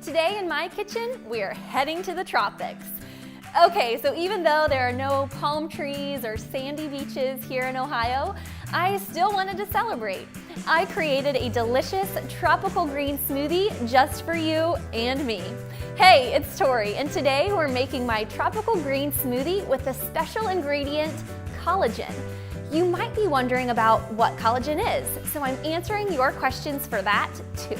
Today in my kitchen, we're heading to the tropics. Okay, so even though there are no palm trees or sandy beaches here in Ohio, I still wanted to celebrate. I created a delicious tropical green smoothie just for you and me. Hey, it's Tori, and today we're making my tropical green smoothie with the special ingredient, collagen. You might be wondering about what collagen is, so I'm answering your questions for that too.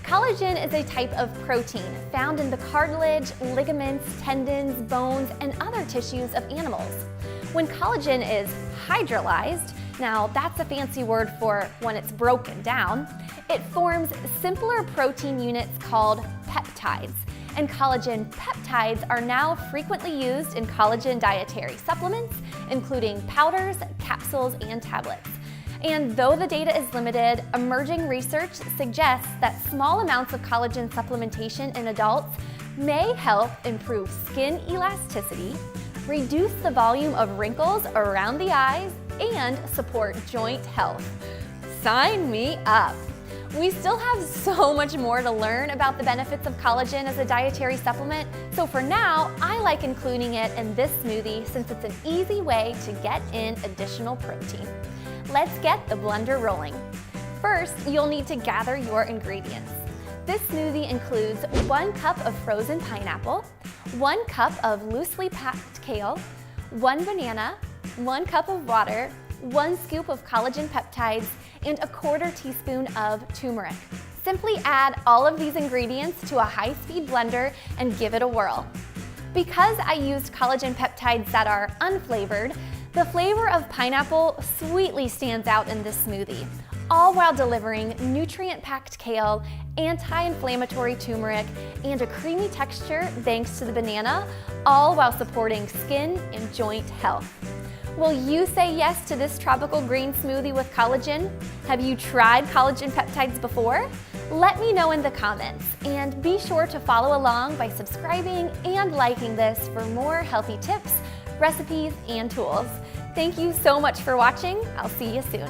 Collagen is a type of protein found in the cartilage, ligaments, tendons, bones, and other tissues of animals. When collagen is hydrolyzed, now that's a fancy word for when it's broken down, it forms simpler protein units called peptides. And collagen peptides are now frequently used in collagen dietary supplements, including powders, capsules, and tablets. And though the data is limited, emerging research suggests that small amounts of collagen supplementation in adults may help improve skin elasticity, reduce the volume of wrinkles around the eyes, and support joint health. Sign me up! We still have so much more to learn about the benefits of collagen as a dietary supplement, so for now, I like including it in this smoothie since it's an easy way to get in additional protein. Let's get the blender rolling. First, you'll need to gather your ingredients. This smoothie includes 1 cup of frozen pineapple, 1 cup of loosely packed kale, 1 banana, 1 cup of water, 1 scoop of collagen peptides, and 1/4 teaspoon of turmeric. Simply add all of these ingredients to a high-speed blender and give it a whirl. Because I used collagen peptides that are unflavored, the flavor of pineapple sweetly stands out in this smoothie, all while delivering nutrient-packed kale, anti-inflammatory turmeric, and a creamy texture thanks to the banana, all while supporting skin and joint health. Will you say yes to this tropical green smoothie with collagen? Have you tried collagen peptides before? Let me know in the comments, and be sure to follow along by subscribing and liking this for more healthy tips, recipes, and tools. Thank you so much for watching. I'll see you soon.